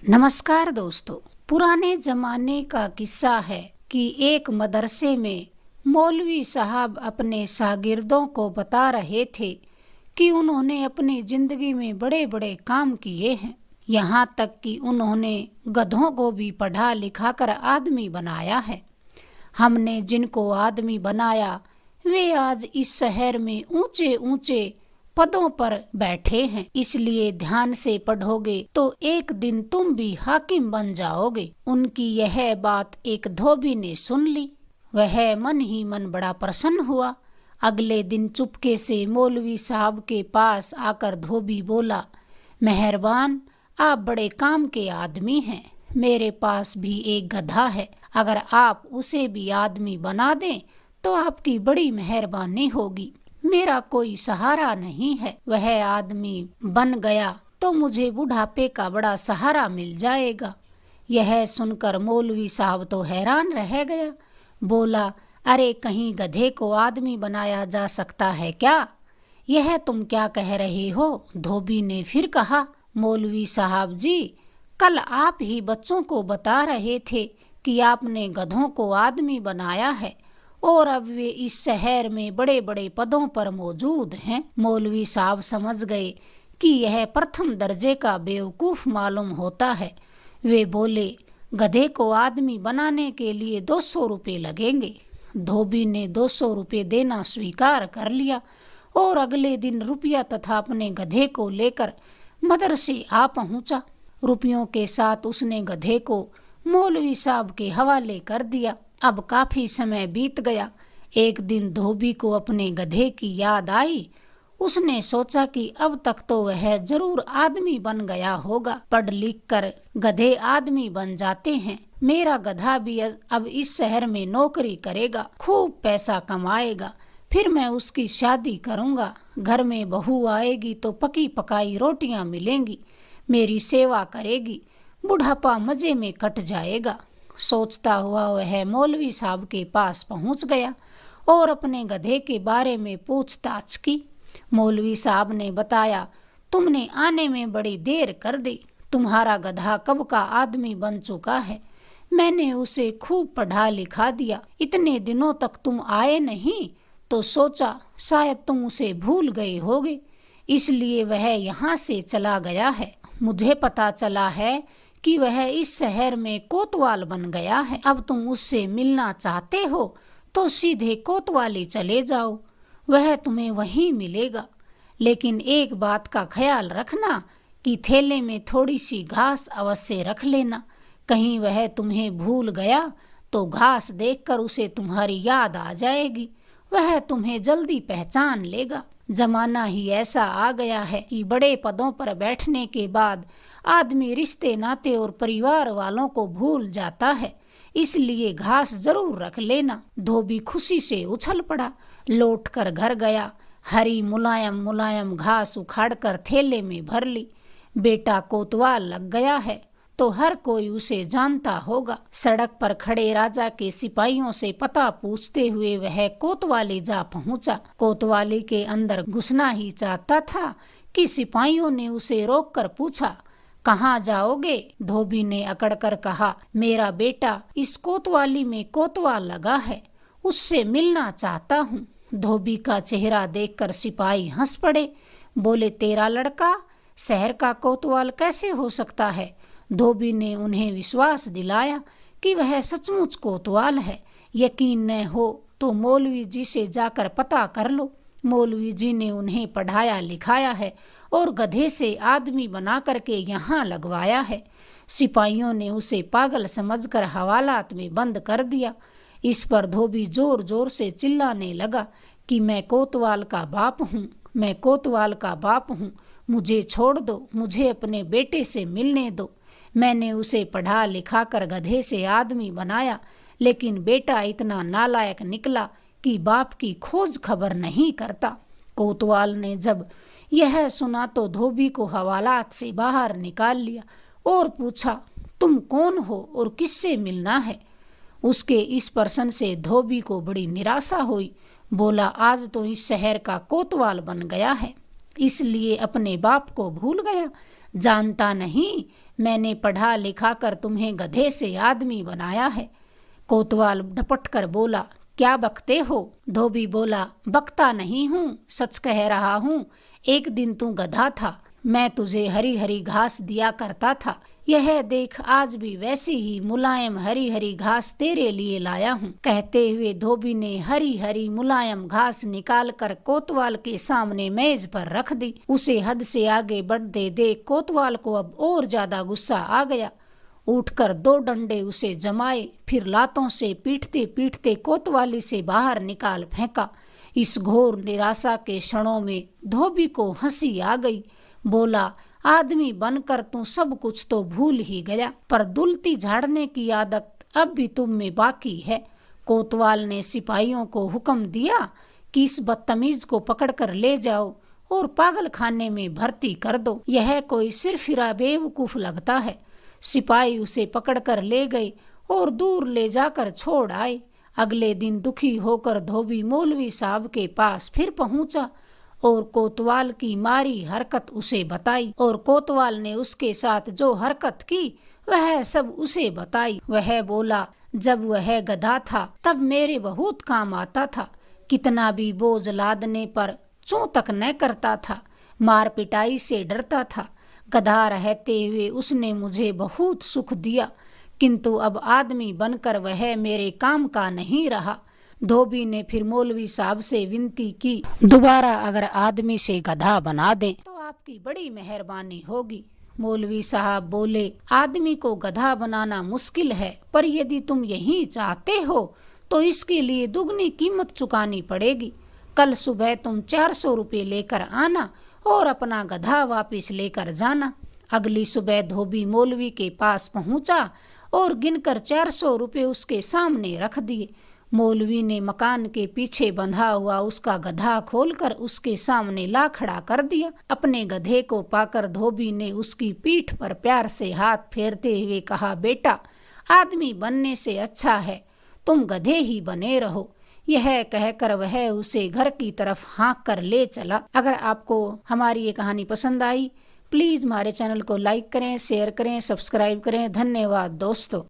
नमस्कार दोस्तों। पुराने जमाने का किस्सा है कि एक मदरसे में मौलवी साहब अपने शागिर्दों को बता रहे थे कि उन्होंने अपनी जिंदगी में बड़े बड़े काम किए हैं। यहाँ तक कि उन्होंने गधों को भी पढ़ा लिखा कर आदमी बनाया है। हमने जिनको आदमी बनाया वे आज इस शहर में ऊंचे ऊंचे पदों पर बैठे हैं। इसलिए ध्यान से पढ़ोगे तो एक दिन तुम भी हाकिम बन जाओगे। उनकी यह बात एक धोबी ने सुन ली। वह मन ही मन बड़ा प्रसन्न हुआ। अगले दिन चुपके से मौलवी साहब के पास आकर धोबी बोला, मेहरबान, आप बड़े काम के आदमी हैं। मेरे पास भी एक गधा है। अगर आप उसे भी आदमी बना दें तो आपकी बड़ी मेहरबानी होगी। मेरा कोई सहारा नहीं है। वह आदमी बन गया तो मुझे बुढ़ापे का बड़ा सहारा मिल जाएगा। यह सुनकर मौलवी साहब तो हैरान रह गया। बोला, अरे कहीं गधे को आदमी बनाया जा सकता है क्या? यह तुम क्या कह रहे हो? धोबी ने फिर कहा, मौलवी साहब जी, कल आप ही बच्चों को बता रहे थे कि आपने गधों को आदमी बनाया है और अब वे इस शहर में बड़े बड़े पदों पर मौजूद हैं। मौलवी साहब समझ गए कि यह प्रथम दर्जे का बेवकूफ मालूम होता है। वे बोले, गधे को आदमी बनाने के लिए 200 रुपये लगेंगे। धोबी ने 200 रुपये देना स्वीकार कर लिया और अगले दिन रुपया तथा अपने गधे को लेकर मदरसे आ पहुंचा। रुपयों के साथ उसने गधे को मौलवी साहब के हवाले कर दिया। अब काफी समय बीत गया। एक दिन धोबी को अपने गधे की याद आई। उसने सोचा कि अब तक तो वह जरूर आदमी बन गया होगा। पढ़ लिख कर गधे आदमी बन जाते हैं। मेरा गधा भी अब इस शहर में नौकरी करेगा, खूब पैसा कमाएगा। फिर मैं उसकी शादी करूंगा। घर में बहू आएगी तो पकी पकाई रोटियां मिलेंगी, मेरी सेवा करेगी। बुढ़ापा मजे में कट जाएगा। सोचता हुआ वह मौलवी साहब के पास पहुंच गया और अपने गधे के बारे में पूछताछ की। मौलवी साहब ने बताया, तुमने आने में बड़ी देर कर दी। तुम्हारा गधा कब का आदमी बन चुका है। मैंने उसे खूब पढ़ा लिखा दिया। इतने दिनों तक तुम आए नहीं तो सोचा शायद तुम उसे भूल गए होगे, इसलिए वह यहाँ से चला गया है। मुझे पता चला है कि वह इस शहर में कोतवाल बन गया है। अब तुम उससे मिलना चाहते हो तो सीधे कोतवाली चले जाओ, वह तुम्हें वहीं मिलेगा। लेकिन एक बात का ख्याल रखना कि थैले में थोड़ी सी घास अवश्य रख लेना। कहीं वह तुम्हें भूल गया तो घास देखकर उसे तुम्हारी याद आ जाएगी। वह तुम्हें जल्दी पहचान लेगा। जमाना ही ऐसा आ गया है कि बड़े पदों पर बैठने के बाद आदमी रिश्ते नाते और परिवार वालों को भूल जाता है, इसलिए घास जरूर रख लेना। धोबी खुशी से उछल पड़ा, लौट कर घर गया। हरी मुलायम मुलायम घास उखाड़कर थैले में भर ली। बेटा कोतवाल लग गया है तो हर कोई उसे जानता होगा। सड़क पर खड़े राजा के सिपाहियों से पता पूछते हुए वह कोतवाली जा पहुंचा। कोतवाली के अंदर घुसना ही चाहता था कि सिपाहियों ने उसे रोककर पूछा, कहाँ जाओगे? धोबी ने अकड़कर कहा, मेरा बेटा इस कोतवाली में कोतवाल लगा है, उससे मिलना चाहता हूँ। धोबी का चेहरा देखकर सिपाही हंस पड़े। बोले, तेरा लड़का शहर का कोतवाल कैसे हो सकता है? धोबी ने उन्हें विश्वास दिलाया कि वह सचमुच कोतवाल है। यकीन न हो तो मौलवी जी से जाकर पता कर लो। मौलवी जी ने उन्हें पढ़ाया लिखाया है और गधे से आदमी बना करके यहाँ लगवाया है। सिपाहियों ने उसे पागल समझकर हवालात में बंद कर दिया। इस पर धोबी जोर जोर से चिल्लाने लगा कि मैं कोतवाल का बाप हूँ, मैं कोतवाल का बाप हूँ, मुझे छोड़ दो, मुझे अपने बेटे से मिलने दो। मैंने उसे पढ़ा लिखा कर गधे से आदमी बनाया, लेकिन बेटा इतना नालायक निकला कि बाप की खोज खबर नहीं करता। कोतवाल ने जब यह सुना तो धोबी को हवालात से बाहर निकाल लिया और पूछा, तुम कौन हो और किससे मिलना है? उसके इस प्रश्न से धोबी को बड़ी निराशा हुई। बोला, आज तो इस शहर का कोतवाल बन गया है, इसलिए अपने बाप को भूल गया। जानता नहीं मैंने पढ़ा लिखा कर तुम्हें गधे से आदमी बनाया है। कोतवाल डपट कर बोला, क्या बकते हो? धोबी बोला, बकता नहीं हूँ, सच कह रहा हूँ। एक दिन तू गधा था, मैं तुझे हरी हरी घास दिया करता था। यह देख आज भी वैसी ही मुलायम हरी हरी घास तेरे लिए लाया हूँ। कहते हुए धोबी ने हरी हरी मुलायम घास निकाल कर कोतवाल के सामने मेज पर रख दी। उसे हद से आगे बढ़ते देख कोतवाल को अब और ज्यादा गुस्सा आ गया। उठकर 2 डंडे उसे जमाए, फिर लातों से पीटते पीटते कोतवाली से बाहर निकाल फेंका। इस घोर निराशा के क्षणों में धोबी को हंसी आ गई। बोला, आदमी बनकर तू सब कुछ तो भूल ही गया, पर दुलती झाड़ने की आदत अब भी तुम में बाकी है। कोतवाल ने सिपाहियों को हुक्म दिया कि इस बदतमीज को पकड़कर ले जाओ और पागल खाने में भर्ती कर दो। यह कोई सिरफिरा बेवकूफ लगता है। सिपाही उसे पकड़कर ले गए और दूर ले जाकर छोड़ आए। अगले दिन दुखी होकर धोबी मौलवी साहब के पास फिर पहुंचा और कोतवाल की मारी हरकत उसे बताई, और कोतवाल ने उसके साथ जो हरकत की वह सब उसे बताई। वह बोला, जब वह गधा था तब मेरे बहुत काम आता था, कितना भी बोझ लादने पर चूं तक न करता था, मार पिटाई से डरता था। गधा रहते हुए उसने मुझे बहुत सुख दिया, किंतु अब आदमी बनकर वह मेरे काम का नहीं रहा। धोबी ने फिर मौलवी साहब से विनती की, दोबारा अगर आदमी से गधा बना दें तो आपकी बड़ी मेहरबानी होगी। मौलवी साहब बोले, आदमी को गधा बनाना मुश्किल है, पर यदि तुम यही चाहते हो तो इसके लिए दुगनी कीमत चुकानी पड़ेगी। कल सुबह तुम 400 रुपये लेकर आना और अपना गधा वापस लेकर जाना। अगली सुबह धोबी मौलवी के पास पहुंचा और गिनकर 400 रुपये उसके सामने रख दिए। मौलवी ने मकान के पीछे बंधा हुआ उसका गधा खोलकर उसके सामने ला खड़ा कर दिया। अपने गधे को पाकर धोबी ने उसकी पीठ पर प्यार से हाथ फेरते हुए कहा, बेटा, आदमी बनने से अच्छा है तुम गधे ही बने रहो। यह कहकर वह उसे घर की तरफ हाँक कर ले चला। अगर आपको हमारी ये कहानी पसंद आई, प्लीज हमारे चैनल को लाइक करें, शेयर करें, सब्सक्राइब करें। धन्यवाद दोस्तों।